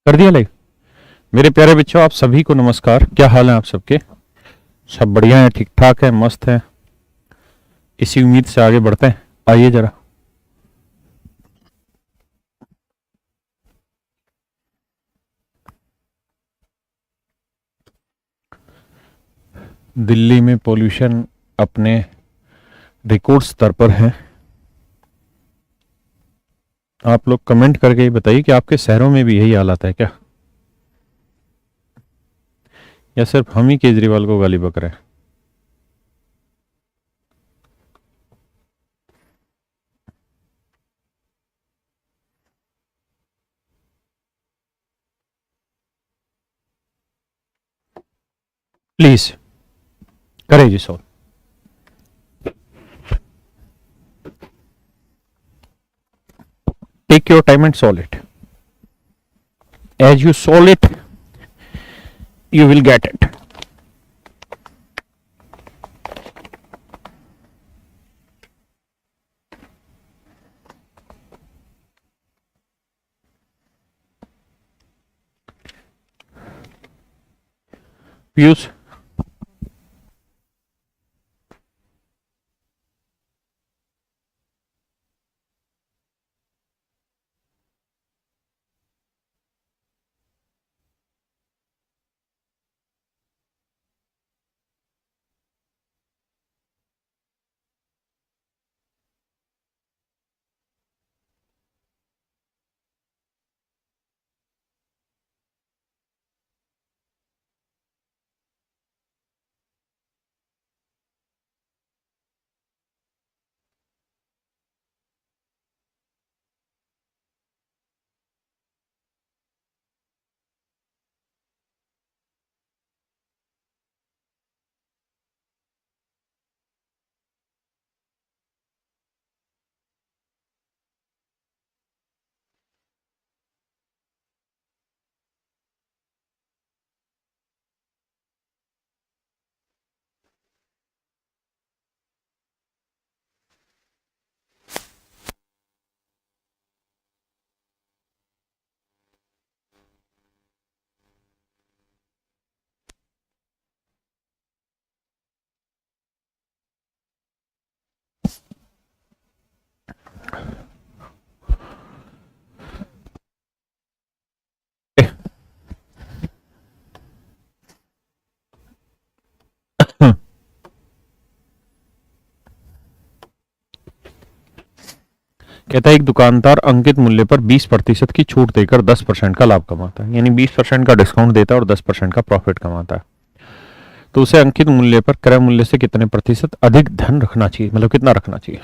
कर दिया लाइव। मेरे प्यारे बच्चों, आप सभी को नमस्कार। क्या हाल है आप सबके? सब बढ़िया है, ठीक ठाक है, मस्त है। इसी उम्मीद से आगे बढ़ते हैं। आइए जरा। दिल्ली में पोल्यूशन अपने रिकॉर्ड स्तर पर है। आप लोग कमेंट करके ही बताइए कि आपके शहरों में भी यही हालत है क्या, या सिर्फ हम ही केजरीवाल को गाली बक रहे हैं। प्लीज करें जी solve. Take your time and solve it. As you solve it, you will get it. Piyush, कहता है एक दुकानदार अंकित मूल्य पर 20% की छूट देकर 10% का लाभ कमाता है, यानी 20% का डिस्काउंट देता है और 10% का प्रॉफिट कमाता है। तो उसे अंकित मूल्य पर क्रय मूल्य से कितने प्रतिशत अधिक धन रखना चाहिए, मतलब कितना रखना चाहिए।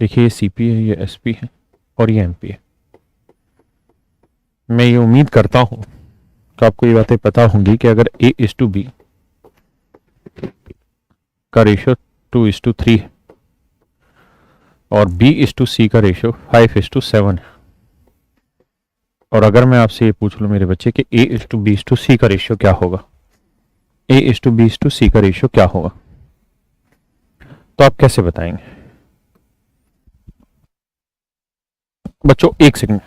देखिए, ये सीपी है, ये एसपी है और ये एमपी है। मैं ये उम्मीद करता हूं कि आपको ये बातें पता होंगी कि अगर A/B का रेशियो 2:3 है और B/C का रेशियो 5:7 है, और अगर मैं आपसे ये पूछ लूं मेरे बच्चे कि A/B/C का रेशियो क्या होगा, A/B/C का रेशियो क्या होगा, तो आप कैसे बताएंगे बच्चों? एक सेकंड।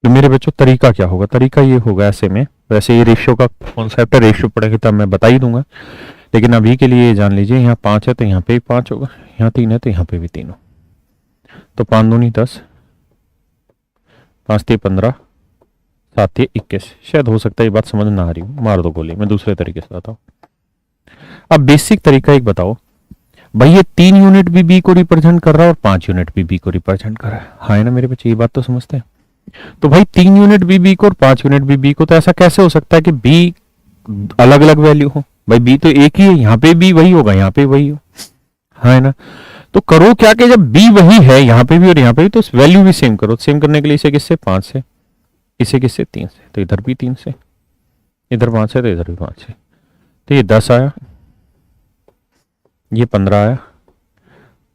तो मेरे बच्चों तरीका क्या होगा? तरीका ये होगा ऐसे में, वैसे ये रेशियो का कॉन्सेप्ट है, रेशियो पढ़ेंगे तब मैं बता ही दूंगा, लेकिन अभी के लिए ये जान लीजिए, यहाँ 5 है तो यहाँ पे भी 5 होगा, यहाँ 3 है तो यहाँ पे भी 3 हो। तो 5 दूनी 10, 5 15, 7 21। शायद हो सकता है ये बात समझ ना आ रही हो, मार दो गोली, मैं दूसरे तरीके से बताऊँ। अब बेसिक तरीका एक बताओ भाई, ये 3 यूनिट भी बी को रिप्रेजेंट कर रहा है और 5 यूनिट भी बी को रिप्रेजेंट कर रहा है। हाँ है ना मेरे बच्चे, ये बात तो समझते हैं। तो भाई 3 यूनिट भी बी को और 5 यूनिट भी बी को, तो ऐसा कैसे हो सकता है कि बी अलग अलग वैल्यू हो? भाई बी तो एक ही है, यहाँ पे भी वही होगा, यहाँ पे वही हो, हाँ है ना। तो करो क्या कि जब बी वही है यहाँ पे भी और यहाँ पे भी, तो वैल्यू भी सेम करो। सेम करने के लिए इसे किससे, 5 से, इसे किससे? 3 से, तो इधर भी 3 से, इधर 5 है तो इधर भी 5 है, तो ये 10 आया, ये 15 आया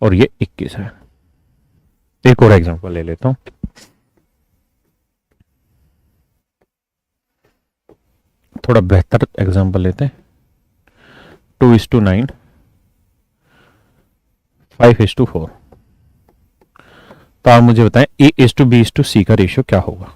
और ये 21 है। एक और एग्जांपल ले लेता हूं। थोड़ा बेहतर एग्जांपल लेते हैं। 2:9, 5:4। तो आप मुझे बताएं A:B:C का रेशियो क्या होगा?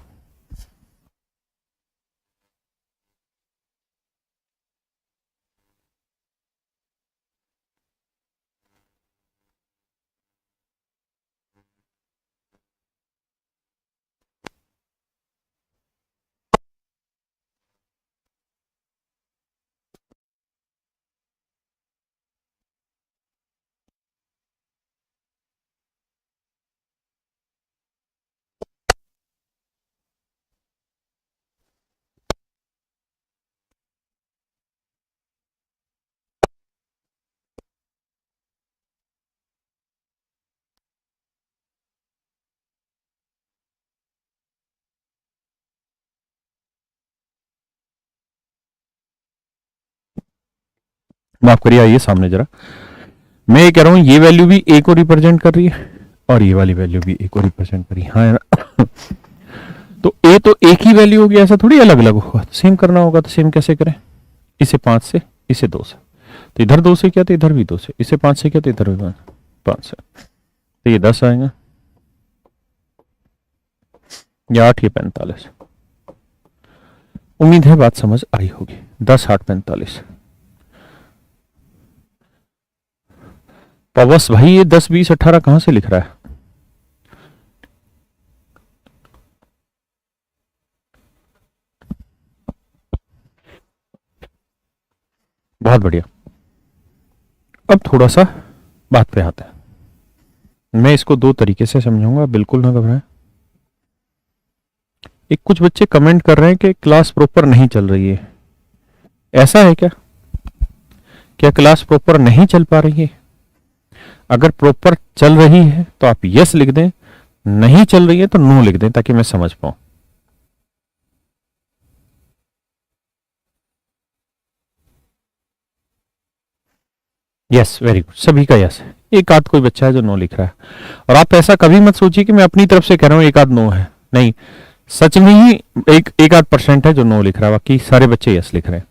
माफ करिए, आइए सामने जरा। मैं ये कह रहा हूं ये वैल्यू भी ए को रिप्रेजेंट कर रही है और ये वाली वैल्यू भी ए को रिप्रेजेंट कर रही है, हाँ है ना? तो ए तो एक ही वैल्यू होगी, ऐसा थोड़ी अलग अलग होगा। सेम करना होगा तो सेम कैसे करें? इसे 5 से, इसे 2 से, तो इधर 2 से किया तो इधर भी 2 से, इसे 5 से किया तो इधर भी 5 से, तो ये 10 आएगा, या 8, ये 45। उम्मीद है बात समझ आई होगी। 10, 8, 45। पवस भाई ये 10, 20, 18 कहां से लिख रहा है? बहुत बढ़िया। अब थोड़ा सा बात पे आता है। मैं इसको 2 तरीके से समझाऊंगा, बिल्कुल ना घबराएं। एक कुछ बच्चे कमेंट कर रहे हैं कि क्लास प्रॉपर नहीं चल रही है। ऐसा है क्या? क्या क्लास प्रॉपर नहीं चल पा रही है? अगर प्रॉपर चल रही है तो आप यस लिख दें, नहीं चल रही है तो नो लिख दें, ताकि मैं समझ पाऊं। यस, वेरी गुड, सभी का यस है। एक आध कोई बच्चा है जो नो लिख रहा है। और आप ऐसा कभी मत सोचिए कि मैं अपनी तरफ से कह रहा हूं एक आध नो है, नहीं, सच में ही एक आध % है जो नो लिख रहा है, बाकी सारे बच्चे यस लिख रहे हैं।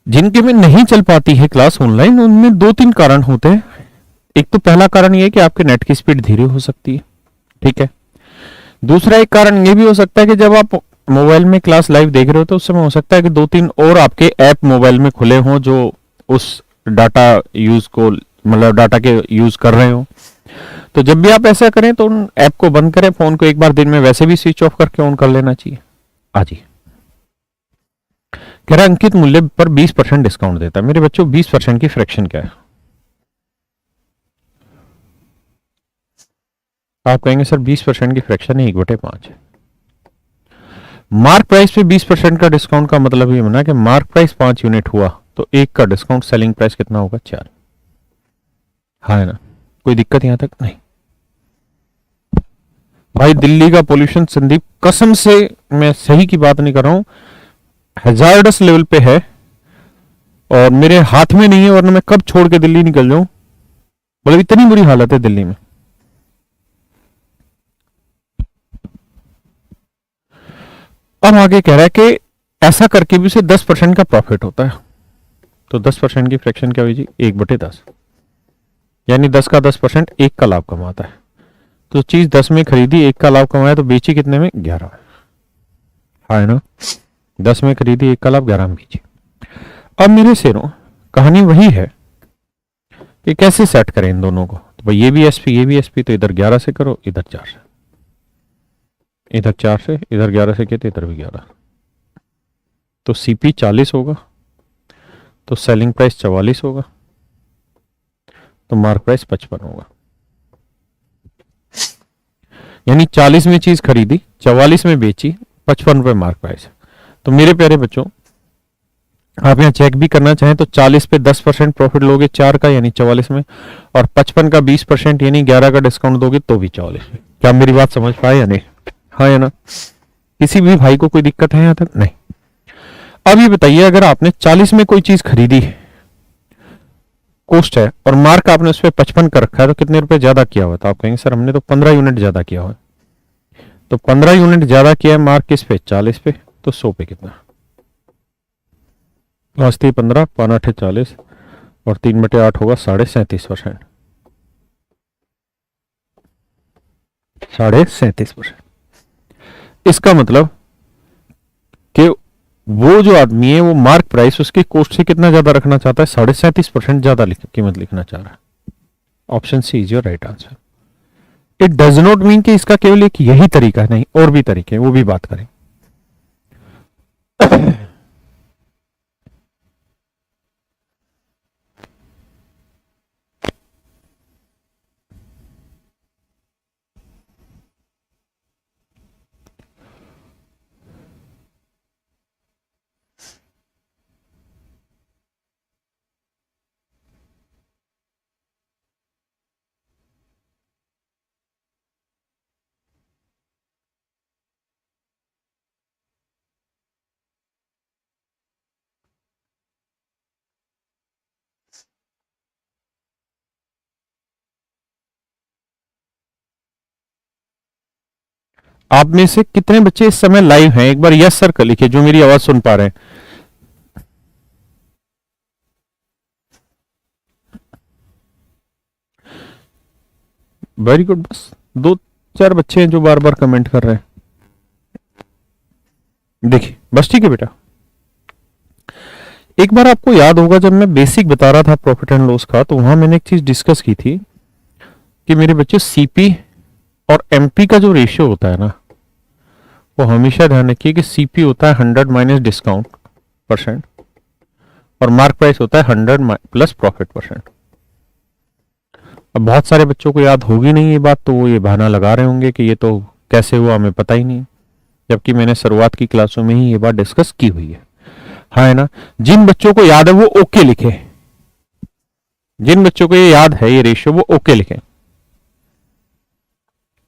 जिनके में नहीं चल पाती है क्लास ऑनलाइन, उनमें 2-3 कारण होते हैं। एक तो पहला कारण यह है कि आपके नेट की स्पीड धीरे हो सकती है, ठीक है। दूसरा एक कारण यह भी हो सकता है कि जब आप मोबाइल में क्लास लाइव देख रहे हो तो उस समय हो सकता है कि 2-3 और आपके ऐप मोबाइल में खुले हों जो उस डाटा यूज को, मतलब डाटा के यूज कर रहे हो। तो जब भी आप ऐसा करें तो उन ऐप को बंद करें, फोन को एक बार दिन में वैसे भी स्विच ऑफ करके ऑन कर लेना चाहिए। जी कह रहा अंकित मूल्य पर 20% डिस्काउंट देता है। मेरे बच्चों 20% की फ्रैक्शन क्या है? आप कहेंगे सर 20% की फ्रैक्शन है 1/5 है। मार्क प्राइस पे 20% का डिस्काउंट का मतलब ये बना कि मार्क प्राइस 5 यूनिट हुआ तो 1 का डिस्काउंट, सेलिंग प्राइस कितना होगा? 4। हाँ है ना? कोई दिक्कत यहां तक नहीं? भाई दिल्ली का पोल्यूशन संदीप, कसम से मैं सही की बात नहीं कर रहा हूं, हैजार्डस लेवल पे है और मेरे हाथ में नहीं है, वरना मैं कब छोड़ के दिल्ली निकल जाऊं। मतलब इतनी बुरी हालत है दिल्ली में। अब आगे कह रहा है कि ऐसा करके भी उसे 10% का प्रॉफिट होता है। तो 10% की फ्रैक्शन क्या हुई जी? 1/10, यानी 10 का 10% 1 का लाभ कमाता है। तो चीज 10 में खरीदी, 1 का लाभ कमाया, तो बेची कितने में? 11। हाँ है ना? 10 में खरीदी, 1 का लाभ, 11 में बेची। अब मेरे शेरों, कहानी वही है कि कैसे सेट करें इन दोनों को। तो भाई ये भी एसपी, ये भी एसपी, तो इधर 11 से करो, इधर 4 से, इधर 4 से, इधर 11 से किए तो इधर भी 11। तो सीपी 40 होगा, तो सेलिंग प्राइस 44 होगा, तो मार्क प्राइस 55 होगा। यानी 40 में चीज खरीदी, 44 में बेची, 55 रुपए मार्क प्राइस। तो मेरे प्यारे बच्चों, आप यहां चेक भी करना चाहें तो 40 पे 10% प्रॉफिट लोगे 4 का, यानी 44 में, और 55 का 20% यानी 11 का डिस्काउंट दोगे तो भी 44 में। क्या मेरी बात समझ पाए या नहीं? हाँ या ना? किसी भी भाई को कोई दिक्कत है यहां तक? नहीं। अब ये बताइए, अगर आपने 40 में कोई चीज खरीदी, कॉस्ट है, और मार्क आपने उस पर 55 कर रखा है, तो कितने रुपए ज्यादा किया हुआ? तो आप कहेंगे सर हमने तो 15 यूनिट ज्यादा किया हुआ है। तो 15 यूनिट ज्यादा किया है मार्क किस पे? 40 पे। तो 100 पे कितना? वास्ती 15, 5 40, और 3/8 होगा 37.5%। 37.5%। इसका मतलब कि वो जो आदमी है वो मार्क प्राइस उसकी कॉस्ट से कितना ज्यादा रखना चाहता है? 37.5% ज्यादा कीमत लिखना चाह रहा है। Option C is your right answer. It does not mean कि इसका केवल एक यही तरीका है, नहीं, और भी तरीके हैं, वो भी बात करें। आप में से कितने बच्चे इस समय लाइव हैं? एक बार यस सर कर लिखिए जो मेरी आवाज सुन पा रहे हैं। Very good. बस दो चार बच्चे हैं जो बार बार कमेंट कर रहे हैं। देखिए बस ठीक है बेटा। एक बार आपको याद होगा जब मैं बेसिक बता रहा था प्रॉफिट एंड लॉस का, तो वहां मैंने एक चीज डिस्कस की थी कि मेरे बच्चे सीपी और एमपी का जो रेशियो होता है ना, वो हमेशा ध्यान रखिए कि सीपी होता है 100 माइनस डिस्काउंट परसेंट, और मार्क प्राइस होता है 100 प्लस प्रॉफिट परसेंट। अब बहुत सारे बच्चों को याद होगी नहीं ये बात, तो वो ये बहाना लगा रहे होंगे कि ये तो कैसे हुआ हमें पता ही नहीं, जबकि मैंने शुरुआत की क्लासों में ही ये बात डिस्कस की हुई है। हाँ है ना? जिन बच्चों को याद है वो ओके लिखे, जिन बच्चों को ये याद है ये रेशियो वो ओके लिखें।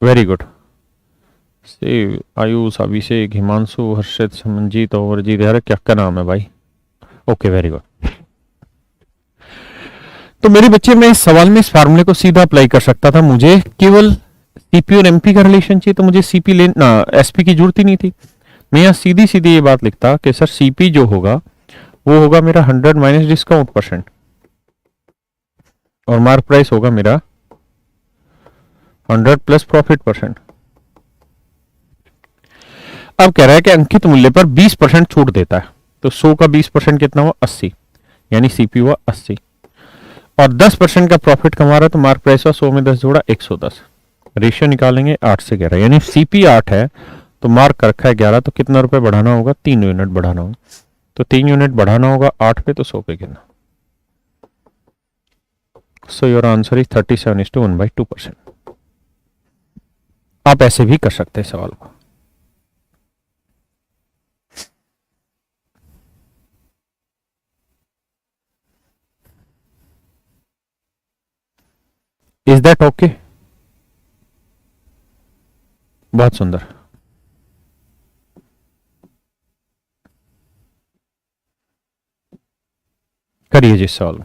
Very good. से आयुष, अभिषेक, हिमांशु, हर्षित, समनजीत और अरजीत, यार क्या क्या नाम है भाई। Okay very good. तो मेरे बच्चे, मैं इस सवाल में इस फार्मूले को सीधा अप्लाई कर सकता था। मुझे केवल सीपी और एमपी का रिलेशन चाहिए, तो मुझे सीपी लेना, एसपी की जरूरत ही नहीं थी। मैं यहाँ सीधी सीधी ये बात लिखता कि सर सीपी जो होगा वो होगा मेरा 100 माइनस डिस्काउंट परसेंट, और मार्क प्राइस होगा मेरा 100 प्लस प्रॉफिट परसेंट। अब कह रहा है कि अंकित मूल्य पर 20% छूट देता है, तो 100 का 20% कितना हुआ? 80, यानी सीपी हुआ 80, और 10% का प्रॉफिट कमा रहा है, तो मार्क प्राइस हुआ 100 में 10 जोड़ा 110। रेशियो निकालेंगे 8 से 11, यानी सीपी 8 है तो मार्क कर रखा है 11, तो कितना रुपए बढ़ाना होगा? 3 यूनिट बढ़ाना होगा। तो 3 यूनिट बढ़ाना होगा 8 पे, तो 100 पे कितना? So your answer is 37:1/2%। आप ऐसे भी कर सकते हैं सवाल को। Is that okay? बहुत सुंदर। करिए जिस सवाल।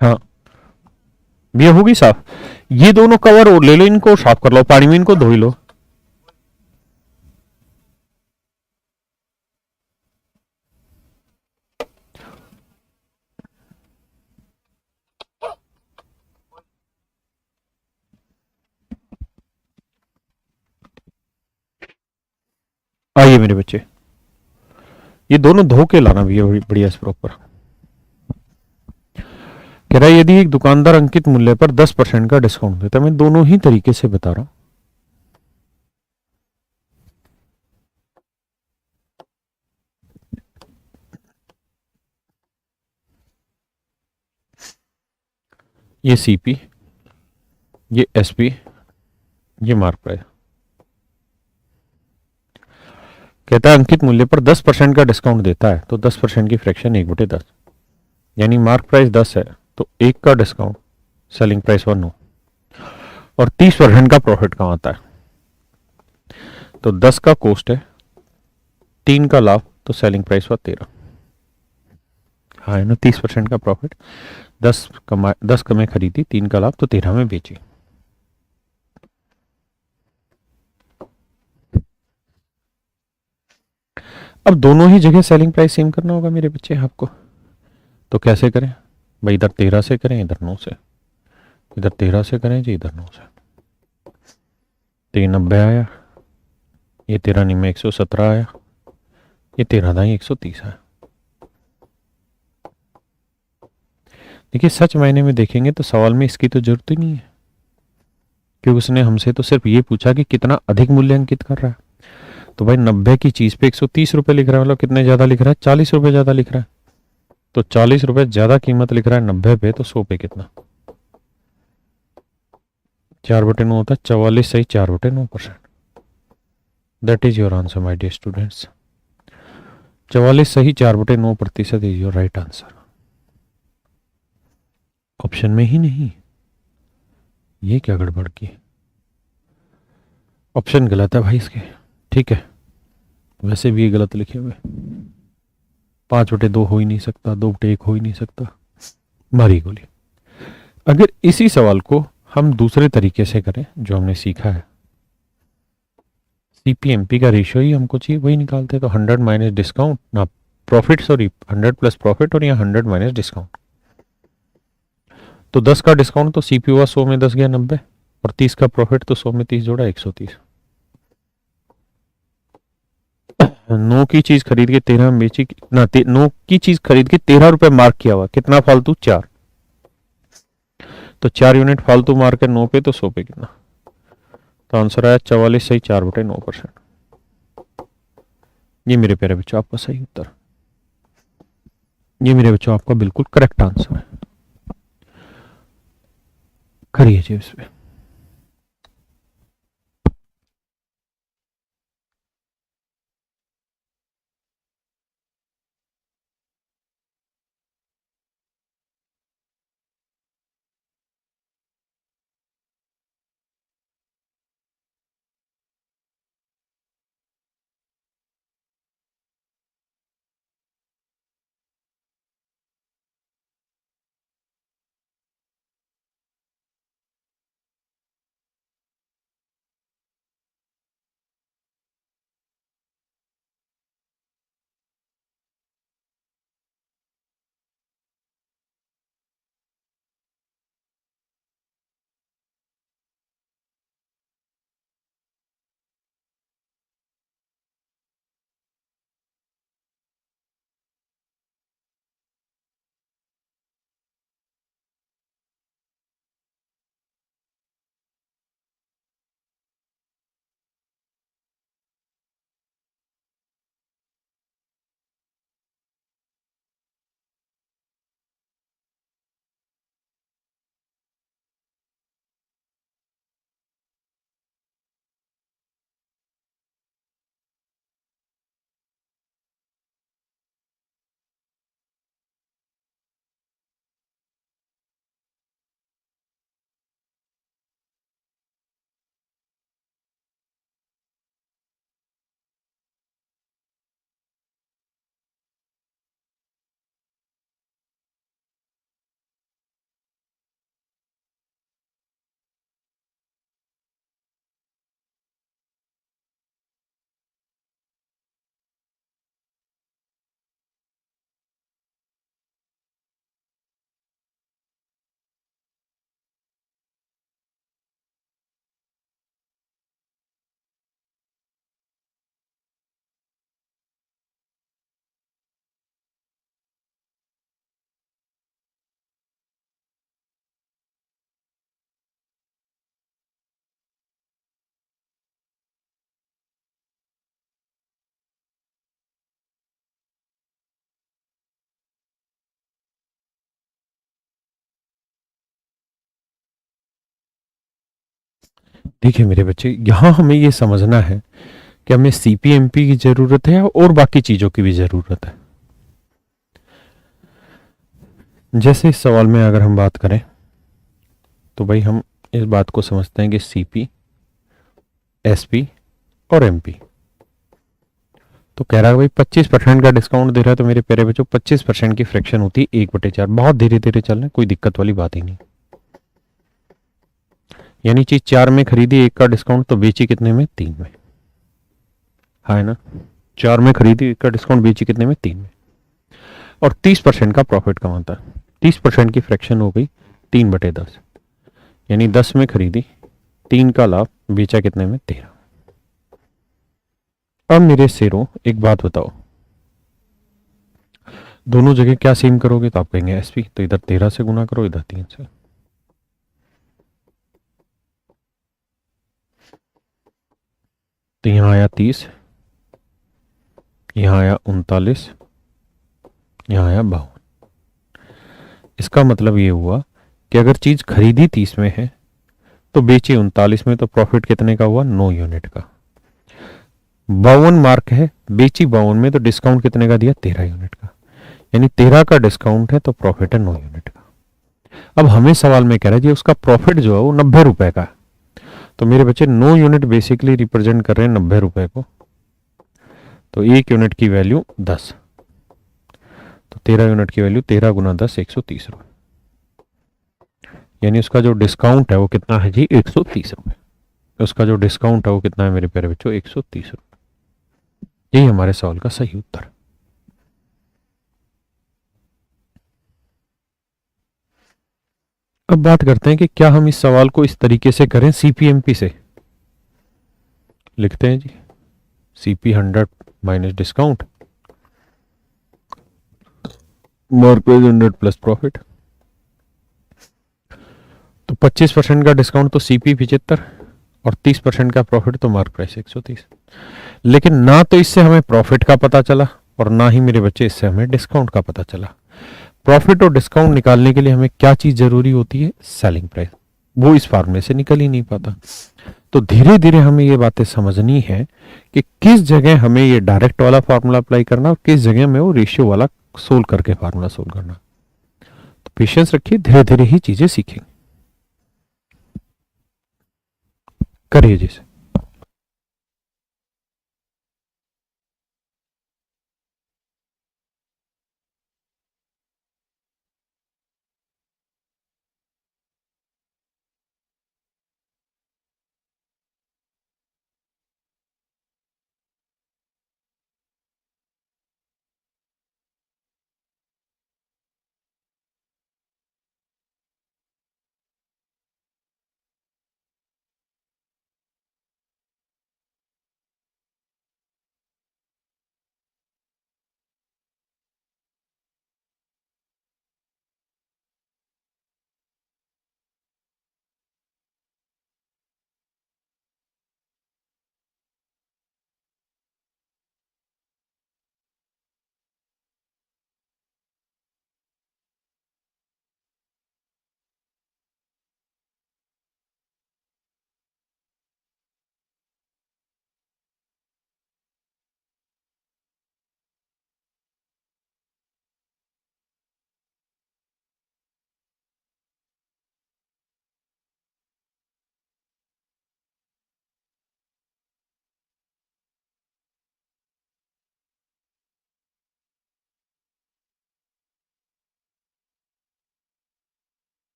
हाँ, ये होगी साफ। ये दोनों कवर और ले लो, इनको साफ कर लो, पानी में इनको धो ही लो। आइए मेरे बच्चे, ये दोनों धो के लाना भैया बढ़िया से प्रॉपर। कह रहा है यदि एक दुकानदार अंकित मूल्य पर 10% का डिस्काउंट देता है, मैं दोनों ही तरीके से बता रहा हूं। ये सीपी, ये एसपी, ये मार्क प्राइस। कहता है अंकित मूल्य पर 10% का डिस्काउंट देता है तो 10% की फ्रैक्शन 1/10, यानी मार्क प्राइस 10 है तो 1 का डिस्काउंट, सेलिंग प्राइस 1 हो, और 30% का प्रॉफिट कमाता है। तो 10 का कॉस्ट है, 3 का लाभ, तो सेलिंग प्राइस हुआ 13। हाँ है ना, 30% का प्रॉफिट, 10 में खरीदी, 3 का लाभ, तो 13 में बेची। अब दोनों ही जगह सेलिंग प्राइस सेम करना होगा मेरे बच्चे आपको। तो कैसे करें भाई, इधर 13 से करें, इधर 9 से, इधर 13 से करें जी, इधर 9 से। तो ये 90 आया, ये 13 में 117 आया, ये 13 दाई 130 आया। देखिए सच मायने में देखेंगे तो सवाल में इसकी तो जरूरत ही नहीं है, क्योंकि उसने हमसे तो सिर्फ ये पूछा कि कितना अधिक मूल्य अंकित कर रहा है। तो भाई 90 की चीज पे 130 रुपए लिख रहा है, मतलब कितने ज्यादा लिख रहा है, 40 रुपए ज्यादा लिख रहा है। तो 40 रुपए ज्यादा कीमत लिख रहा है 90 पे, तो 100 पे कितना, 4/9 होता है 44 सही 4/9%। That is your answer my dear students. 44 सही 4/9% is your right answer. Option में ही नहीं, ये क्या गड़बड़ की, ऑप्शन गलत है भाई इसके। ठीक है, वैसे भी ये गलत लिखे हुए, 5/2 हो ही नहीं सकता, 2/1 हो ही नहीं सकता। मारी गोली। अगर इसी सवाल को हम दूसरे तरीके से करें जो हमने सीखा है, सीपीएमपी का रेशियो ही हमको चाहिए, वही निकालते, तो 100 माइनस डिस्काउंट ना प्रॉफिट, सॉरी 100 प्लस प्रॉफिट, और यहाँ 100 माइनस डिस्काउंट। तो 10 का डिस्काउंट तो सीपी हुआ 100 में 10 गया 90, और 30 का प्रॉफिट तो 100 में 30 जोड़ा 130। 9 की चीज खरीद के 13 में बेची ना, 9 की चीज खरीद के 13 रुपए मार्क किया हुआ, कितना फालतू 4, तो 4 यूनिट फालतू मार के 9 पे, तो 100 पे कितना। तो आंसर आया 44 सही 4/9%। ये मेरे प्यारे बच्चों आपका सही उत्तर, ये मेरे बच्चों आपका बिल्कुल करेक्ट आंसर है। करिए जी इस पे। देखिए मेरे बच्चे, यहां हमें ये समझना है कि हमें सीपीएमपी की जरूरत है और बाकी चीजों की भी जरूरत है। जैसे इस सवाल में अगर हम बात करें तो भाई हम इस बात को समझते हैं कि सीपी, एसपी और एमपी, तो कह रहा है भाई 25% का डिस्काउंट दे रहा है, तो मेरे प्यारे बच्चों 25% की फ्रैक्शन होती है 1/4। बहुत धीरे धीरे चल रहे हैं, कोई दिक्कत वाली बात ही नहीं। यानी चीज 4 में खरीदी, 1 का डिस्काउंट, तो बेची कितने में? 3 में। हाँ है ना? 4 में खरीदी, 1 का डिस्काउंट, बेची कितने में? 3 में। और 30% का प्रॉफिट कमाता है। 30% की फ्रैक्शन हो गई 3/10, यानी 10 में खरीदी, 3 का लाभ, बेचा कितने में? 13। अब मेरे शेरों एक बात बताओ, दोनों जगह क्या सेम करोगे? तो आप कहेंगे एसपी, तो इधर 13 से गुना करो, इधर 3 से। तो यहां आया 30, यहां आया 39, यहां आया 52। इसका मतलब ये हुआ कि अगर चीज खरीदी 30 में है तो बेची 39 में, तो प्रॉफिट कितने का हुआ? 9 यूनिट का। 52 मार्क है, बेची 52 में, तो डिस्काउंट कितने का दिया? 13 यूनिट का। यानी 13 का डिस्काउंट है तो प्रॉफिट है 9 यूनिट का। अब हमें सवाल में कह रहा है जी उसका प्रॉफिट जो है वो 90 रुपए का है। तो मेरे बच्चे 9 यूनिट बेसिकली रिप्रेजेंट कर रहे हैं 90 रुपए को। तो 1 यूनिट की वैल्यू 10, तो 13 यूनिट की वैल्यू 13 × 10 130 रुपए। यानी उसका जो डिस्काउंट है वो कितना है जी? 130 रुपए। उसका जो डिस्काउंट है वो कितना है मेरे प्यारे बच्चों? 130 रुपए। यही हमारे सवाल का सही उत्तर। अब बात करते हैं कि क्या हम इस सवाल को इस तरीके से करें सीपीएमपी से। लिखते हैं जी, CP 100 minus discount, mark price 100 plus profit. तो 25% का डिस्काउंट तो सीपी 75, और 30% का प्रॉफिट तो मार्क प्राइस 130। लेकिन ना तो इससे हमें प्रॉफिट का पता चला और ना ही मेरे बच्चे इससे हमें डिस्काउंट का पता चला। प्रॉफिट और डिस्काउंट निकालने के लिए हमें क्या चीज जरूरी होती है? Selling price. वो इस फार्मूले से निकल ही नहीं पाता। तो धीरे धीरे हमें ये बातें समझनी है कि किस जगह हमें ये डायरेक्ट वाला फार्मूला अप्लाई करना और किस जगह में वो रेशियो वाला सोल्व करके फार्मूला सोल्व करना। तो पेशेंस रखिए, धीरे धीरे ही चीजें सीखेंगे। करिए जी।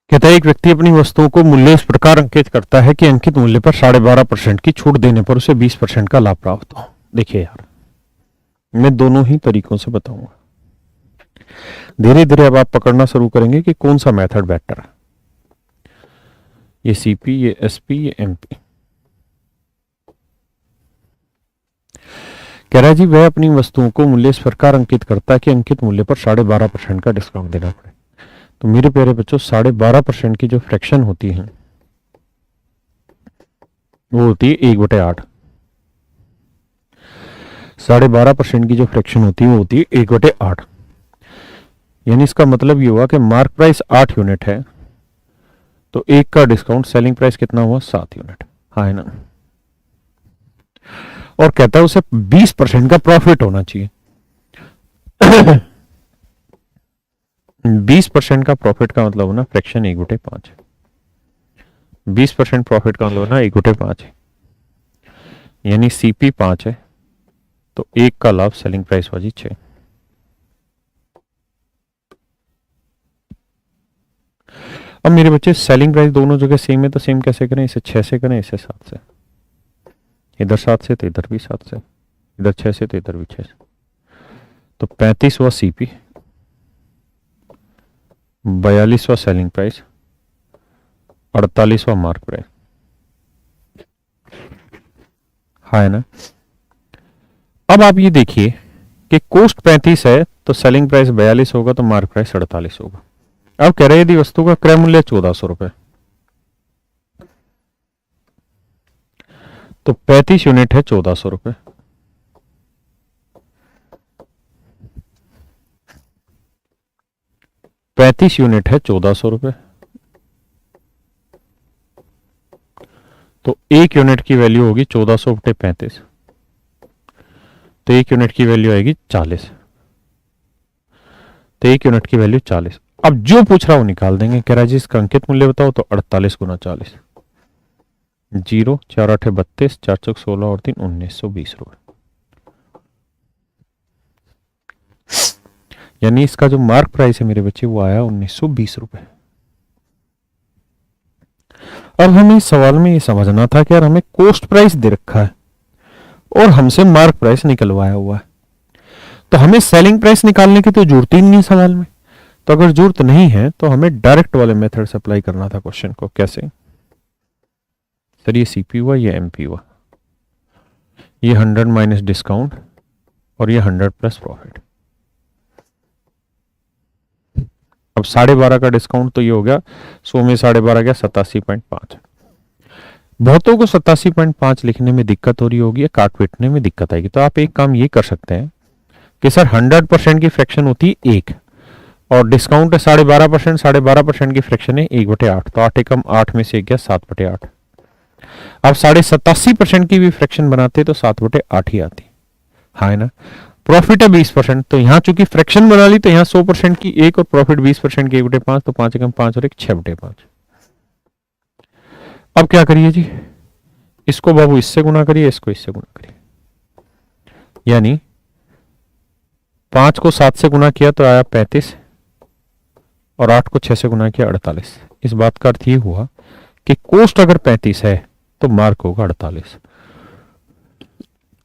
कहता है एक व्यक्ति अपनी वस्तुओं को मूल्य इस प्रकार अंकित करता है कि अंकित मूल्य पर 12.5% की छूट देने पर उसे 20% का लाभ प्राप्त हो। देखिए यार, मैं दोनों ही तरीकों से बताऊंगा। धीरे धीरे अब आप पकड़ना शुरू करेंगे कि कौन सा मेथड बेटर है। ये सीपी, ये एसपी, ये एमपी। कह रहा है जी वह अपनी वस्तुओं को मूल्य इस प्रकार अंकित करता है कि अंकित मूल्य पर 12.5% का डिस्काउंट देना पड़े। तो मेरे प्यारे बच्चों, 12.5% की जो फ्रैक्शन होती है वो होती है 1/8। 12.5% की जो फ्रैक्शन होती है वो होती है 1/8। यानी इसका मतलब ये हुआ कि मार्क प्राइस 8 यूनिट है तो एक का डिस्काउंट सेलिंग प्राइस कितना हुआ? 7 यूनिट। हाँ है ना। और कहता है उसे 20% का प्रॉफिट होना चाहिए। 20% का प्रॉफिट का मतलब होना फ्रैक्शन 1/5। 20% प्रॉफिट का मतलब होना 1/5 है। यानी सीपी 5 है तो एक का लाभ सेलिंग प्राइस वाजी 6। अब मेरे बच्चे सेलिंग प्राइस दोनों जगह सेम है तो सेम कैसे करें? इसे 6 से करें, इसे 7 से। इधर 7 से तो इधर भी 7 से, इधर 6 से तो इधर भी 6 से। तो 35वां सीपी, 42वां सेलिंग प्राइस, 48वां मार्क प्राइस। हाँ है ना। अब आप ये देखिए कि कोस्ट 35 है तो सेलिंग प्राइस 42 होगा तो मार्क प्राइस 48 होगा। अब कह रहे हैं यदि वस्तु का क्रय मूल्य 1400 रुपए तो 35 यूनिट है 1400 रुपए। पैंतीस यूनिट है 1400 रुपए तो एक यूनिट की वैल्यू होगी 1400 बटे 35 तो एक यूनिट की वैल्यू आएगी 40। तो एक यूनिट की वैल्यू 40। अब जो पूछ रहा हूं निकाल देंगे। कह रहा है जी इसका अंकित मूल्य बताओ तो 48 गुना 40। 0 4 8 32 4 चौक 16 और 3 1920 रुपए। यानी इसका जो मार्क प्राइस है मेरे बच्चे वो आया 1920 रुपए। अब हमें इस सवाल में ये समझना था कि यार हमें कोस्ट प्राइस दे रखा है और हमसे मार्क प्राइस निकलवाया हुआ है तो हमें सेलिंग प्राइस निकालने की तो जरूरत ही नहीं है सवाल में। तो अगर जरूरत नहीं है तो हमें डायरेक्ट वाले मेथड से अप्लाई करना था क्वेश्चन को। कैसे? सर ये सीपी हुआ, ये एमपी हुआ, ये 100 माइनस डिस्काउंट और ये 100 प्लस प्रॉफिट। अब 12.5 का डिस्काउंट तो ये हो गया 100 में 12.5 गया 87.5। बहुतों को 87.5 लिखने में दिक्कत हो रही होगी या काट पीटने में दिक्कत आएगी तो आप एक काम ये कर सकते हैं कि सर 100% की फ्रैक्शन होती है 1 और डिस्काउंट है 12.5%। 12.5% की फ्रैक्शन है 1/8 तो 8 एकम 8 में से 1 गया 7/8। अब 87.5% की भी फ्रैक्शन बनाते तो 7/8 ही आती। हाँ है ना। प्रॉफिट है 20% तो यहां चूंकि फ्रैक्शन बना ली तो यहां 100% की 1 और प्रॉफिट 20% की 1/5 तो 5 एकम 5 और 1 6/5। अब क्या करिए जी, इसको बाबू इससे गुना करिए, इसको इससे गुना करिए। यानी 5 को 7 से गुना किया तो आया 35 और 8 को 6 से गुना किया 48। इस बात का अर्थ ये हुआ कि कोस्ट अगर 35 है तो मार्क होगा 48।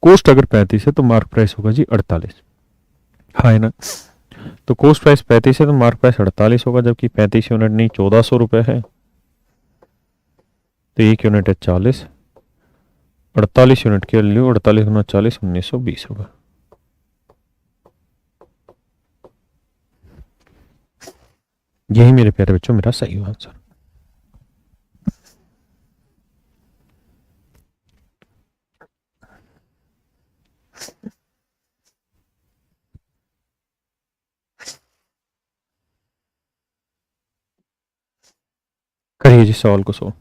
कोस्ट अगर 35 है तो मार्क प्राइस होगा जी 48। हाँ है ना। तो कोस्ट प्राइस 35 है तो मार्क प्राइस 48 होगा जबकि 35 यूनिट नहीं 1400 रुपए है तो एक यूनिट है 40। 48 यूनिट की वैल्यू 48 गुना 40 1920 होगा। यही मेरे प्यारे बच्चों मेरा सही आंसर। करिए जी सवाल को सो।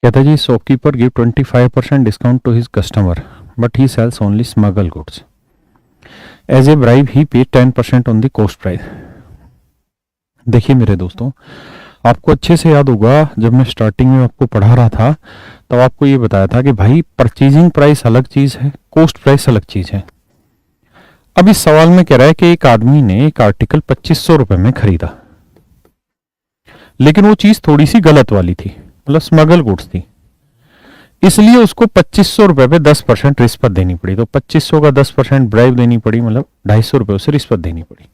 कहता है जी shopkeeper give 25% discount to his customer but he sells only smuggle goods as a bribe he pay 10% on the cost price. देखिए मेरे दोस्तों, आपको अच्छे से याद होगा जब मैं स्टार्टिंग में आपको पढ़ा रहा था तो आपको ये बताया था कि भाई परचेजिंग प्राइस अलग चीज है, कॉस्ट प्राइस अलग चीज है। अब इस सवाल में कह रहा है कि एक आदमी ने एक आर्टिकल 2500 रुपए में खरीदा, लेकिन वो चीज थोड़ी सी गलत वाली थी, मतलब स्मगल गुड्स थी, इसलिए उसको 2500 रुपए पे 10% रिश्वत देनी पड़ी। तो 2500 का 10% ब्राइब देनी पड़ी, मतलब 250 रुपए उसे रिश्वत देनी पड़ी।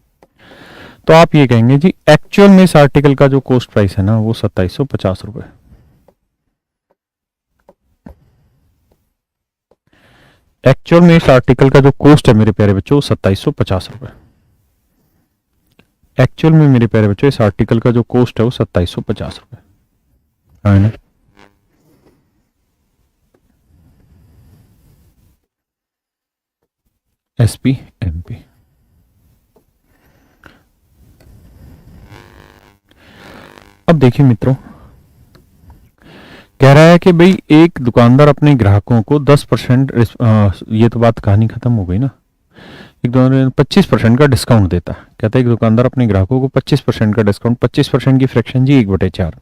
तो आप ये कहेंगे जी एक्चुअल में इस आर्टिकल का जो कॉस्ट प्राइस है ना वो 2750 रुपए। एक्चुअल में इस आर्टिकल का जो कॉस्ट है मेरे प्यारे बच्चों 2750 रुपए। एक्चुअल में मेरे प्यारे बच्चों इस आर्टिकल का जो कॉस्ट है वो 2750 रुपए है ना। SP MP. अब देखिए मित्रों, कह रहा है कि भाई एक दुकानदार अपने ग्राहकों को 10%, ये तो बात कहानी खत्म हो गई ना। एक दुकानदार 25% का डिस्काउंट देता है। कहता है एक दुकानदार अपने ग्राहकों को 25% का डिस्काउंट, 25% की फ्रैक्शन जी 1/4,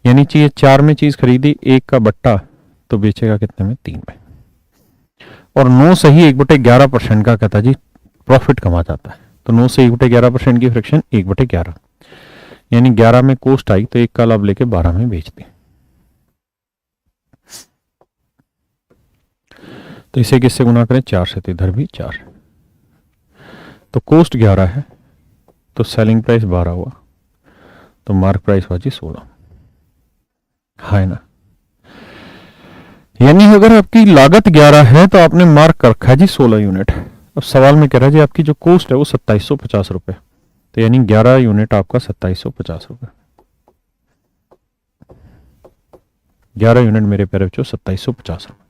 यानी चीज 4 में चीज खरीदी, एक का बट्टा तो बेचेगा कितने में, 3 में। और 9 से ही 1/11% का कहता जी प्रॉफिट कमा जाता है। तो 9 से 1/11% की फ्रैक्शन 1/11, यानी 11 में कॉस्ट आई तो एक का लाभ लेके 12 में बेच दी। तो इसे किससे गुना करें, 4 से, तो इधर भी 4। तो कॉस्ट 11 है तो सेलिंग प्राइस 12 हुआ, तो मार्क प्राइस हुआ जी 16, है ना। यानी अगर आपकी लागत 11 है तो आपने मार्क कर रखा है जी 16 यूनिट। अब सवाल में कह रहा है जी आपकी जो कॉस्ट है वो 2750 रुपए, तो यानी 11 यूनिट आपका 2750 रुपए। 11 यूनिट मेरे प्यारे बच्चों 2750 रुपए।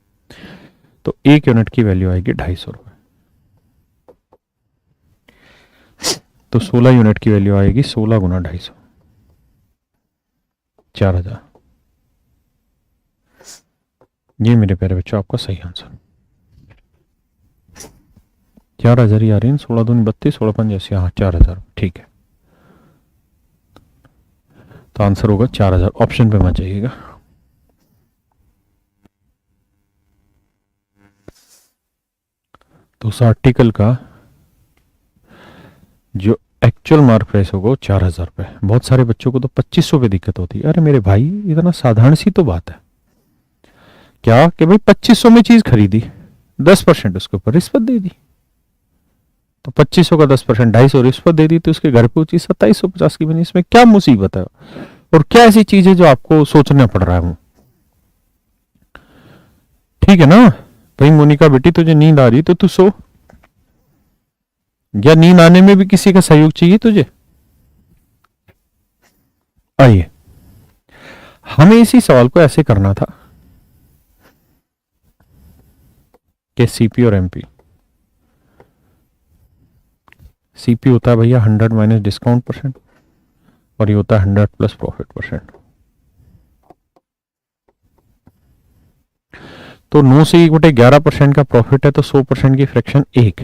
तो एक यूनिट की वैल्यू आएगी 250 रुपए। तो 16 यूनिट की वैल्यू आएगी 16 गुना 250, 4000। ये मेरे प्यारे बच्चों आपका सही आंसर। 4000 ही आ रही है, 16 दूनी 32, 16 पंज ऐसे, हाँ 4000, ठीक है। तो आंसर होगा 4000, ऑप्शन पे मत जाइएगा। तो उस आर्टिकल का जो एक्चुअल मार्क प्राइस होगा 4000 रुपए। बहुत सारे बच्चों को तो 2500 पे दिक्कत होती है। अरे मेरे भाई इतना साधारण सी तो बात है क्या कि भाई 2500 में चीज खरीदी, 10% उसके ऊपर रिश्वत दे दी, तो 2500 का 10% 250 रिश्वत दे दी, तो उसके घर पे वो चीज 2750 की बनी। इसमें क्या मुसीबत है और क्या ऐसी चीज है जो आपको सोचना पड़ रहा है वो, ठीक है ना। भाई मोनिका बेटी तुझे नींद आ रही तो तू सो, या नींद आने में भी किसी का सहयोग चाहिए तुझे। आइए हमें इसी सवाल को ऐसे करना था कि सीपी और एमपी। सीपी होता है भैया 100 माइनस डिस्काउंट परसेंट, और ये होता है 100 प्लस प्रॉफिट परसेंट। तो 9 से 1/11% का प्रॉफिट है तो 100% की फ्रैक्शन 1,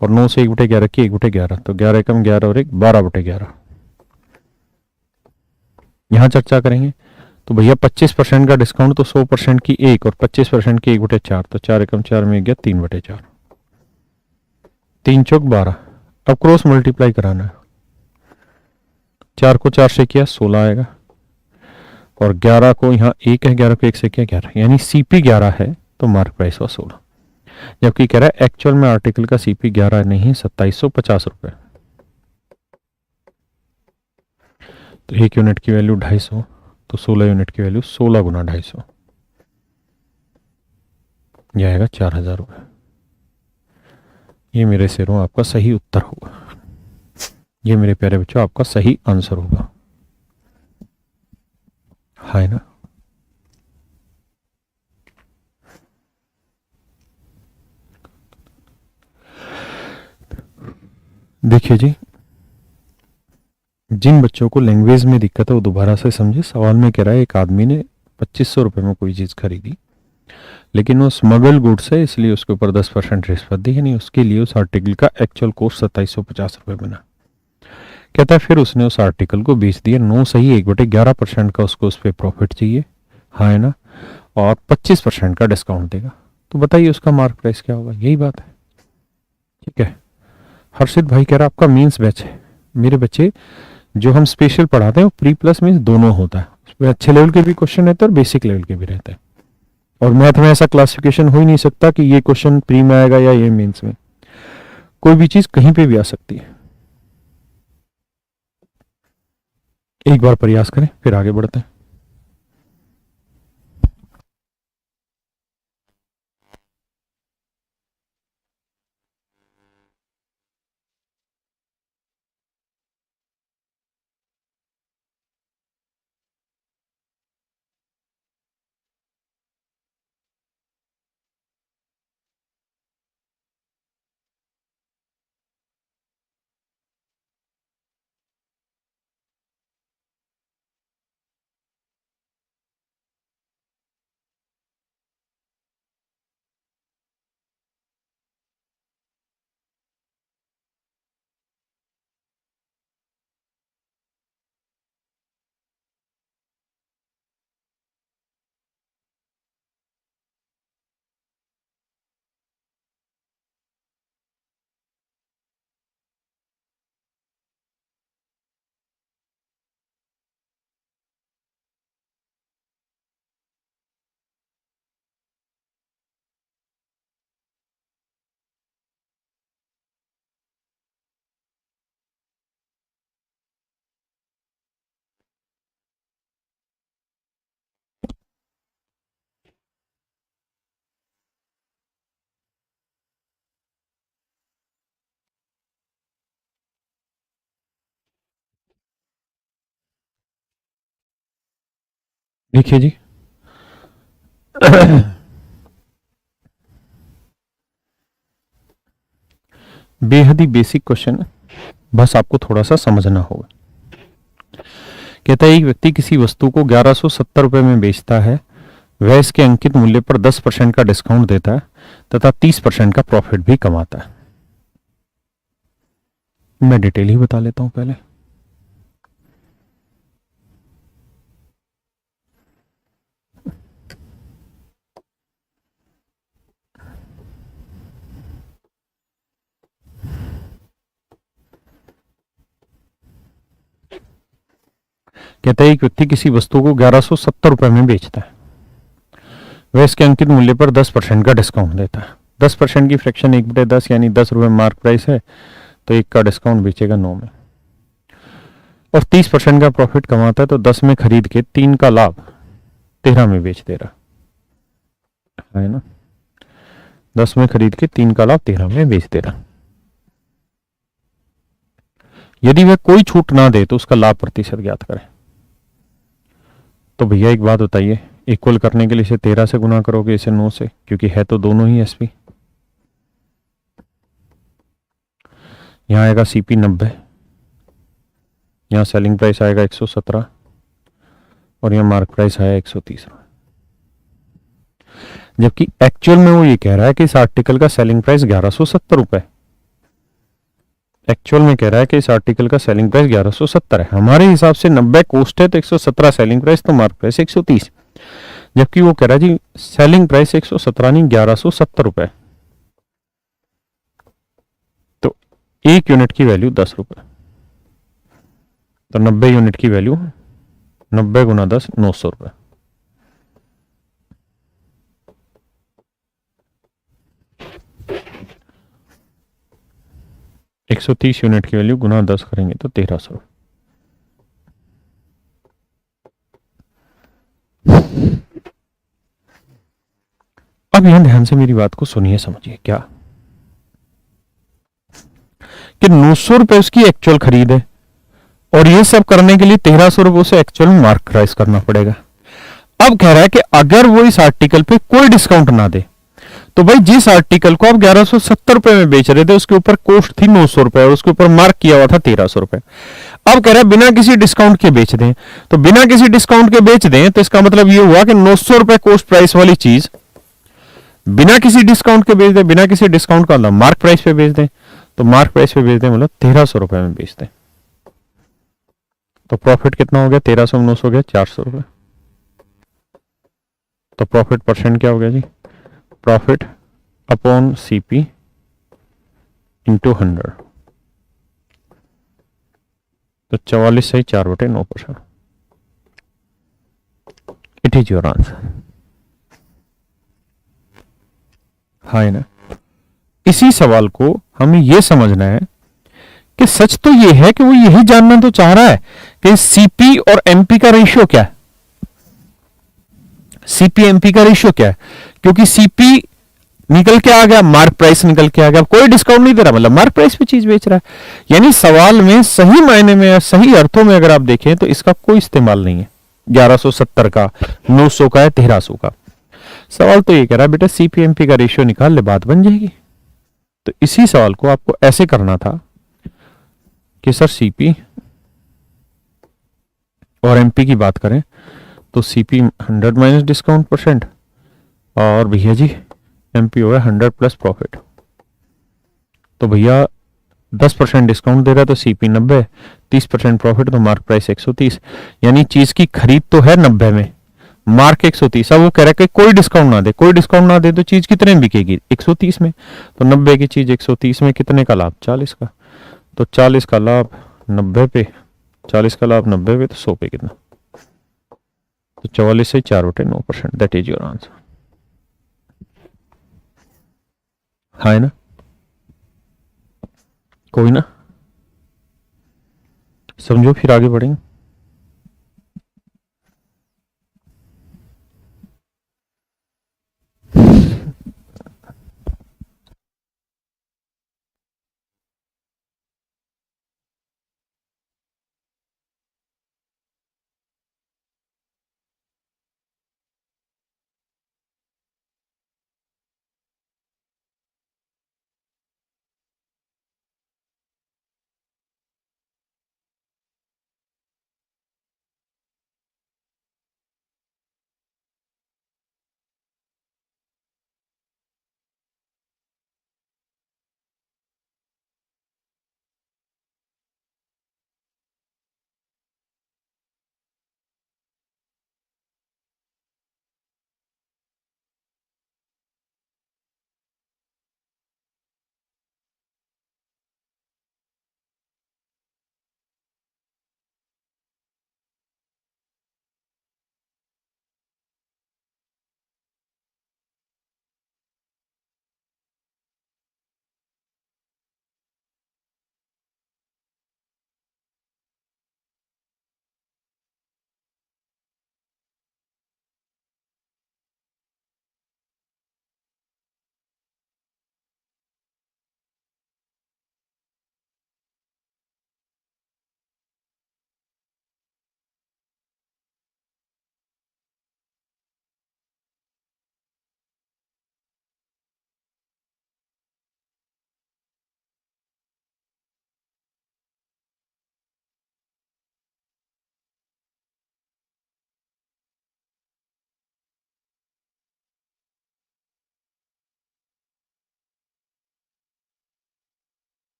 और 9 से 1/11 की 1/11, तो 11 कम 11 और 1 12/11। यहां चर्चा करेंगे तो भैया 25% का डिस्काउंट तो 100% की 1 और 25% की 1/4, तो 4 कम 4 में गया 3/4, 3 चौक 12। अब क्रॉस मल्टीप्लाई कराना है, 4 को 4 से किया 16 आएगा, और 11 को यहाँ 1 है, 11 को 1 से किया 11, यानी सीपी 11 है तो मार्क प्राइस हुआ 16। जबकि कह रहा है एक्चुअल में आर्टिकल का सीपी 11 नहीं 2750 रुपए। तो एक यूनिट की वैल्यू 250, तो 16 यूनिट की वैल्यू 16 गुना 250, यह आएगा 4000 रुपए। ये मेरे शेरों आपका सही उत्तर होगा, ये मेरे प्यारे बच्चों आपका सही आंसर होगा, है ना। देखिए जी, जिन बच्चों को लैंग्वेज में दिक्कत है वो दोबारा से समझे। सवाल में कह रहा है एक आदमी ने ₹2500 में कोई चीज खरीदी, लेकिन वो स्मगल गुड्स है इसलिए उसके ऊपर 10% रिश्वत दी, यानी उसके लिए उस आर्टिकल का एक्चुअल कॉस्ट ₹2750 बना। कहता है फिर उसने उस आर्टिकल को बेच दिया 9 सही 1/11% का उसको उस पर प्रॉफिट चाहिए, हाँ है ना, और 25% का डिस्काउंट देगा। तो बताइए उसका मार्क प्राइस क्या होगा? यही बात है, ठीक है। हर्षित भाई कह रहा आपका मीन्स बैच है। मेरे बच्चे जो हम स्पेशल पढ़ाते हैं वो प्री प्लस मीन्स दोनों होता है, उसमें अच्छे लेवल के भी क्वेश्चन रहते हैं और बेसिक लेवल के भी रहते हैं। और मैथ में ऐसा क्लासिफिकेशन हो ही नहीं सकता कि ये क्वेश्चन प्री में आएगा या ये मेंस में, कोई भी चीज कहीं पे भी आ सकती है। एक बार प्रयास करें फिर आगे बढ़ते हैं। देखिए जी बेहद ही बेसिक क्वेश्चन है, बस आपको थोड़ा सा समझना होगा। कहता है एक व्यक्ति किसी वस्तु को 1170 रुपए में बेचता है, वह इसके अंकित मूल्य पर 10% का डिस्काउंट देता है तथा 30% का प्रॉफिट भी कमाता है। मैं डिटेल ही बता लेता हूं पहले। कहता है एक व्यक्ति किसी वस्तु को 1170 रुपए में बेचता है, वह इसके अंकित मूल्य पर 10% का डिस्काउंट देता है। 10% की फ्रैक्शन 1/10 यानी 10 रुपए मार्क प्राइस है, तो 1 का डिस्काउंट बेचेगा 9 में, और 30% का प्रॉफिट कमाता है, तो 10 में खरीद के 3 का लाभ 13 में बेच दे रहा है ना। 10 में खरीद के 3 का लाभ 13 में बेच दे रहा। यदि वह कोई छूट ना दे तो उसका लाभ प्रतिशत ज्ञात करें। तो भैया एक बात बताइए, इक्वल करने के लिए इसे 13 से गुना करोगे, इसे 9 से, क्योंकि है तो दोनों ही एसपी। यहां आएगा सीपी 90, यहां सेलिंग प्राइस आएगा 117 और यहां मार्क प्राइस आया 130, जबकि एक्चुअल में वो ये कह रहा है कि इस आर्टिकल का सेलिंग प्राइस 1170 रुपए। एक्चुअल में कह रहा है कि इस आर्टिकल का सेलिंग प्राइस 1170 है। हमारे हिसाब से 90 कॉस्ट है तो 117 सेलिंग प्राइस, तो मार्क प्राइस 130, जबकि वो कह रहा है जी सेलिंग प्राइस 117 नहीं 1170 रुपए। तो 1 यूनिट की वैल्यू 10 रुपए, तो 90 यूनिट की वैल्यू 90 गुना 10 900 रुपए। एक 130 यूनिट की वैल्यू गुना 10 करेंगे तो 1300। अब यहां ध्यान से मेरी बात को सुनिए, समझिए क्या कि 900 रुपए उसकी एक्चुअल खरीद है और ये सब करने के लिए 1300 रुपए उसे एक्चुअल में मार्क प्राइस करना पड़ेगा। अब कह रहा है कि अगर वो इस आर्टिकल पे कोई डिस्काउंट ना दे, तो भाई जिस आर्टिकल को आप 1170 रुपए में बेच रहे थे उसके ऊपर कॉस्ट थी 900 रुपए और उसके ऊपर मार्क किया हुआ था 1300 रुपए। अब कह रहा है बिना किसी डिस्काउंट के बेच दें, तो बिना किसी डिस्काउंट के बेच दें तो इसका मतलब ये हुआ कि 900 रुपए कोस्ट प्राइस वाली चीज बिना किसी डिस्काउंट के बेच दें, बिना किसी डिस्काउंट का मतलब मार्क प्राइस पे बेच दें, तो मार्क प्राइस पे बेच दें मतलब 1300 रुपए में बेच दें, तो प्रॉफिट कितना हो गया, 1300 में 900 हो गया 400 रुपए। तो प्रॉफिट परसेंट क्या हो गया जी, प्रॉफिट अपॉन सीपी इंटू 100, तो 44/4/9%। It is your answer. हाँ ना। इसी सवाल को हमें यह समझना है कि सच तो यह है कि वो यही जानना तो चाह रहा है कि सीपी और एमपी का रेशियो क्या है, सीपी एमपी का रेशियो क्या है, क्योंकि सीपी निकल के आ गया, मार्क प्राइस निकल के आ गया, कोई डिस्काउंट नहीं दे रहा, मतलब मार्क प्राइस पे चीज बेच रहा है। यानी सवाल में सही मायने में सही अर्थों में अगर आप देखें तो इसका कोई इस्तेमाल नहीं है 1170 का, 900 का है, 1300 का। सवाल तो ये कह रहा है बेटा सीपीएमपी का रेशियो निकाल ले, बात बन जाएगी। तो इसी सवाल को आपको ऐसे करना था कि सर सीपी और एमपी की बात करें तो सीपी 100 माइनस डिस्काउंट परसेंट, और भैया जी एमपी हो गया 100 प्लस प्रॉफिट। तो भैया 10% डिस्काउंट दे रहा है तो सीपी 90, 30% प्रॉफिट तो मार्क प्राइस 130, यानी चीज की खरीद तो है 90 में, मार्क 130। अब वो कह रहा है कि कोई डिस्काउंट ना दे, कोई डिस्काउंट ना दे तो चीज कितने में बिकेगी, 130 में। तो 90 की चीज 130 में, कितने का लाभ, 40 का। तो 40 का लाभ 90 पे, 40 का लाभ 90 पे, तो 100 पे कितना, तो 44/4/9%। That is your answer. हाँ है ना, कोई ना, समझो फिर आगे बढ़ेंगे।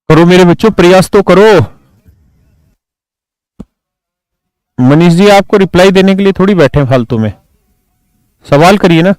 करो मेरे बच्चों, प्रयास तो करो। मनीष जी आपको रिप्लाई देने के लिए थोड़ी बैठे हैं फालतू में, सवाल करिए ना।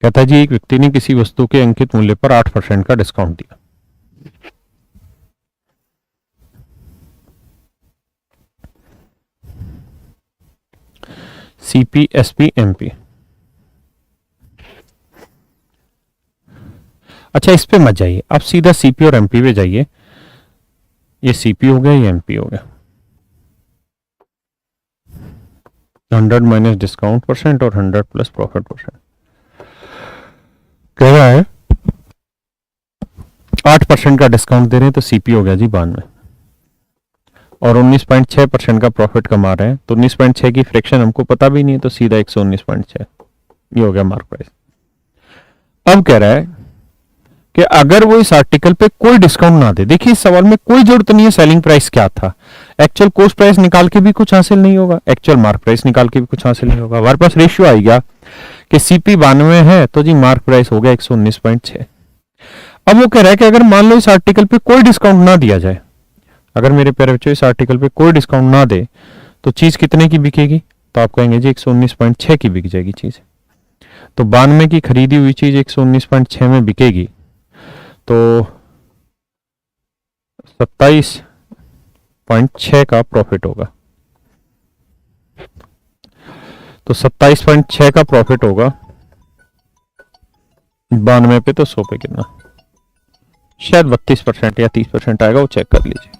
कहता है जी, एक व्यक्ति ने किसी वस्तु के अंकित मूल्य पर 8% का डिस्काउंट दिया। CP, SP, MP. अच्छा, इस पे मत जाइए, आप सीधा सीपी और एमपी पे जाइए। ये सीपी हो गया, ये एमपी हो गया। 100 माइनस डिस्काउंट परसेंट और 100 प्लस प्रॉफिट परसेंट। कह रहा है 8% का डिस्काउंट दे रहे हैं तो सीपी हो गया जी 92, और 19.6% का प्रॉफिट कमा रहे हैं, तो 19.6 की फ्रैक्शन हमको पता भी नहीं है, तो सीधा 119.6 ये हो गया मार्क प्राइस। अब कह रहा है कि अगर वो इस आर्टिकल पे कोई डिस्काउंट ना दे, देखिए इस सवाल में कोई जरूरत नहीं है सेलिंग प्राइस क्या था, एक्चुअल कॉस्ट प्राइस निकाल के भी कुछ हासिल नहीं होगा, एक्चुअल मार्क प्राइस निकाल के भी कुछ हासिल नहीं होगा। हमारे पास रेशियो आ गया कि सीपी 92 है तो जी मार्क प्राइस हो गया 119.6। अब वो कह रहा है कि अगर मान लो इस आर्टिकल पे कोई डिस्काउंट ना दिया जाए, अगर मेरे प्यारे बच्चों इस आर्टिकल पे कोई डिस्काउंट ना दे तो चीज कितने की बिकेगी, तो आप कहेंगे जी 119.6 की बिक जाएगी चीज। तो 92 की खरीदी हुई चीज 119.6 में बिकेगी, तो 27.6 का प्रॉफिट होगा। तो 27.6 का प्रॉफिट होगा 92 पे, तो 100 पे कितना, शायद 32% या 30% आएगा, वो चेक कर लीजिए।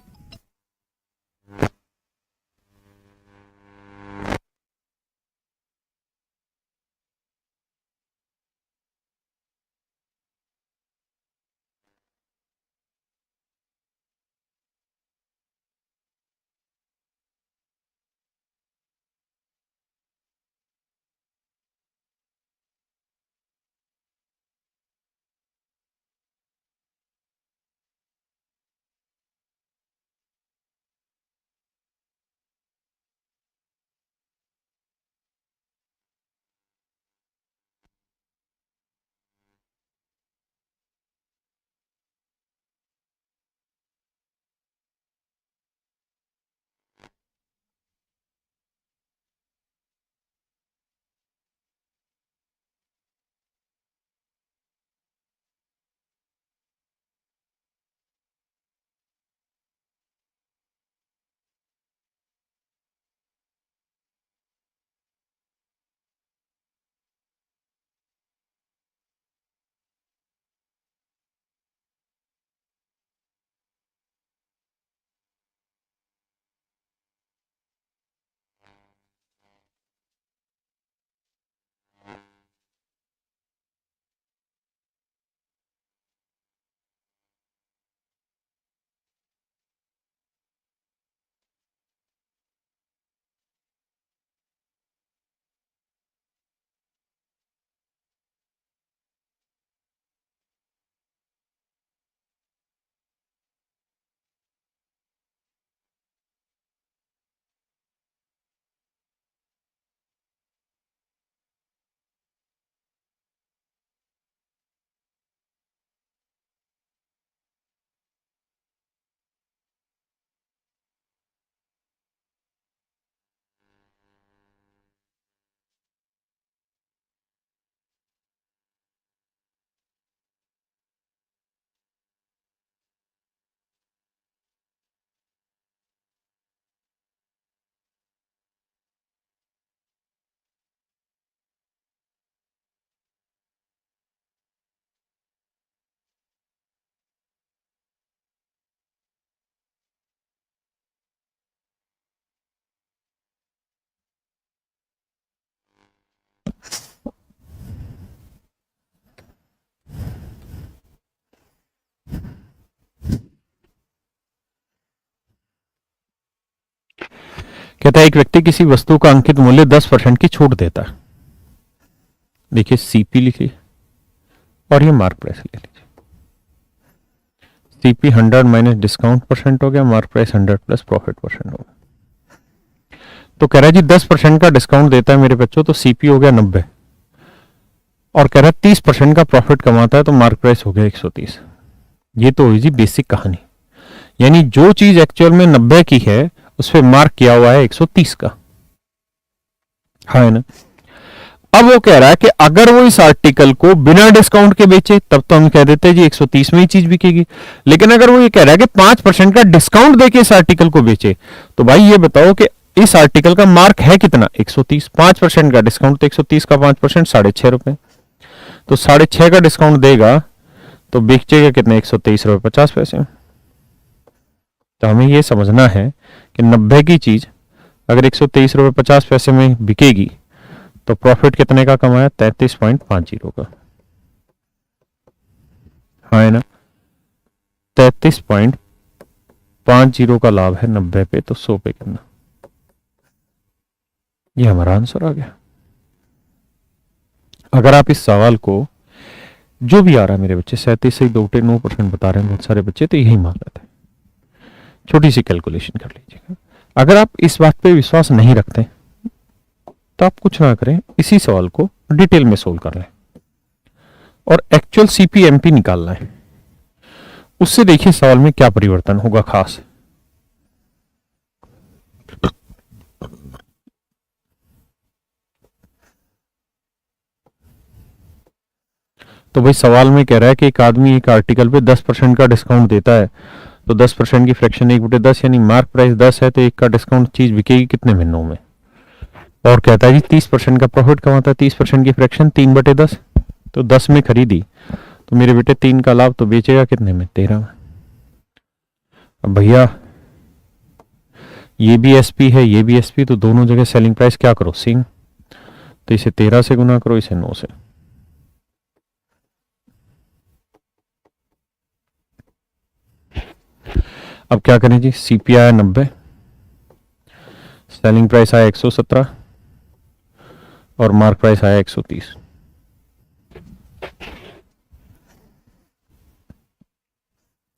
कहता है एक व्यक्ति किसी वस्तु का अंकित मूल्य 10% की छूट देता है। देखिए सीपी लिखिए और ये मार्क प्राइस ले लीजिए। सीपी 100 माइनस डिस्काउंट परसेंट हो गया, mark price 100 plus profit percent हो गया। तो कह रहा है जी 10% का डिस्काउंट देता है मेरे बच्चों, तो सीपी हो गया 90, और कह रहा है 30% का प्रॉफिट कमाता है तो मार्क प्राइस हो गया 130। ये तो हुई जी बेसिक कहानी, यानी जो चीज एक्चुअल में 90 की है उस पर मार्क किया हुआ है 130 का, हाँ है ना। अब वो कह रहा है कि अगर वो इस आर्टिकल को बिना डिस्काउंट के बेचे तब तो हम कह देते हैं जी 130 में ही चीज बिकेगी, लेकिन अगर वो ये कह रहा है कि 5% का डिस्काउंट देके इस आर्टिकल को बेचे, तो भाई ये बताओ कि इस आर्टिकल का मार्क है कितना, 130, 5% का डिस्काउंट तो 130 का 5% ₹6.5, तो 6.5 का डिस्काउंट देगा तो बेचेगा कितने, 123.50 में। तो हमें ये समझना है कि 90 की चीज अगर 123.50 में बिकेगी तो प्रॉफिट कितने का कमाया, 33.50 का, हाँ है ना, 33.50 का लाभ है 90 पे, तो 100 पे कितना, ये हमारा आंसर आ गया। अगर आप इस सवाल को जो भी आ रहा है मेरे बच्चे 37 से 2.9% बता रहे हैं बहुत सारे बच्चे, तो यही मान लेते हैं। छोटी सी कैलकुलेशन कर लीजिएगा। अगर आप इस बात पे विश्वास नहीं रखते तो आप कुछ ना करें, इसी सवाल को डिटेल में सोल्व कर लें और एक्चुअल सीपीएमपी निकालना है, उससे देखिए सवाल में क्या परिवर्तन होगा खास। तो भाई सवाल में कह रहा है कि एक आदमी एक आर्टिकल पे 10% का डिस्काउंट देता है, तो 10% की फ्रैक्शन 1/10 यानी मार्क प्राइस 10 है, तो एक का डिस्काउंट चीज बिकेगी कितने महीनों में। और कहता है जी 30% का प्रॉफिट कमाता है, 30% की फ्रैक्शन 3/10, तो 10 में खरीदी तो मेरे बेटे 3 का लाभ, तो बेचेगा कितने में, 13 में। अब भैया ये भी एसपी है ये भी एसपी, तो दोनों जगह सेलिंग प्राइस क्या करो, सेम, तो इसे 13 से गुना करो, इसे 9 से। अब क्या करें जी, सीपी आया 90, सेलिंग प्राइस आया 117 और मार्क प्राइस आया 130।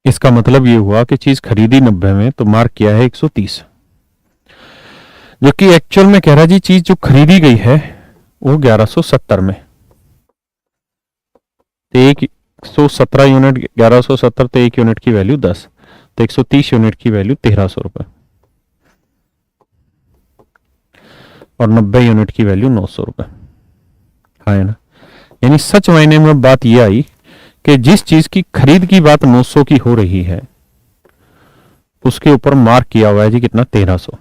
इसका मतलब ये हुआ कि चीज खरीदी 90 में तो मार्क किया है 130, जो कि एक्चुअल में कह रहा जी चीज जो खरीदी गई है वो 1170 में, तो 117 यूनिट 1170, तो 1 यूनिट की वैल्यू 10, तो 130 यूनिट की वैल्यू 1300 रुपए और 90 यूनिट की वैल्यू 900 रुपए, हाँ है ना। यानी सच मायने में बात यह आई कि जिस चीज की खरीद की बात 900 की हो रही है उसके ऊपर मार्क किया हुआ है जी कितना, 1300।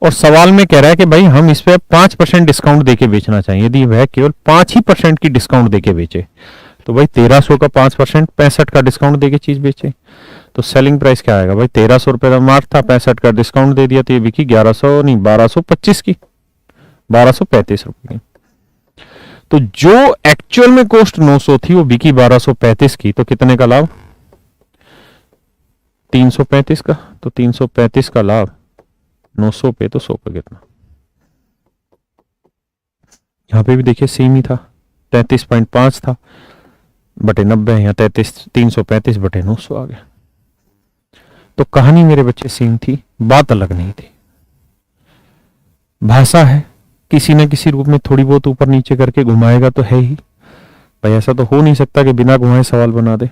और सवाल में कह रहा है कि भाई हम इस पे 5% डिस्काउंट देके बेचना चाहिए, यदि वह केवल 5% की डिस्काउंट देके बेचे तो भाई 1300 का 5% 65 का डिस्काउंट देके चीज बेचे, तो सेलिंग प्राइस क्या आएगा भाई, 1300 रुपए का मार्क था, 65 का डिस्काउंट दे दिया तो ये बिकी 1100 नहीं 1225 की, 1235 रुपए की। तो जो एक्चुअल में कॉस्ट 900 थी वो बिकी 1235 की, तो कितने का लाभ, 335 का, तो 335 का लाभ 900 पे, तो 100 पे कितना। यहां पे भी देखिए सेम ही था, 33.5 था बटे 90, या 335 बटे 900 आ गया। तो कहानी मेरे बच्चे सेम थी, बात अलग नहीं थी। भाषा है, किसी न किसी रूप में थोड़ी बहुत ऊपर नीचे करके घुमाएगा तो है ही भाई, ऐसा तो हो नहीं सकता कि बिना घुमाए सवाल बना दे।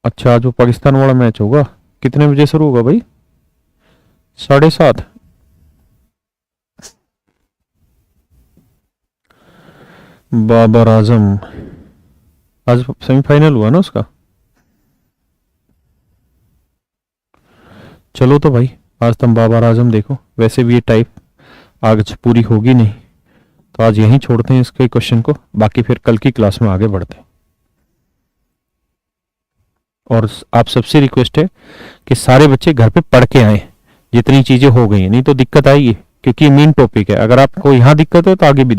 अच्छा, जो पाकिस्तान वाला मैच होगा कितने बजे शुरू होगा भाई, 7:30। बाबर आजम, आज सेमीफाइनल हुआ ना उसका, चलो तो भाई आज तुम बाबर आजम देखो। वैसे भी ये टाइप आज पूरी होगी नहीं, तो आज यहीं छोड़ते हैं इसके क्वेश्चन को, बाकी फिर कल की क्लास में आगे बढ़ते हैं। और आप सबसे रिक्वेस्ट है कि सारे बच्चे घर पे पढ़ के आए, जितनी चीजें हो गई हैं, नहीं तो दिक्कत आएगी, क्योंकि मेन टॉपिक है। अगर आपको यहाँ दिक्कत है तो आगे भी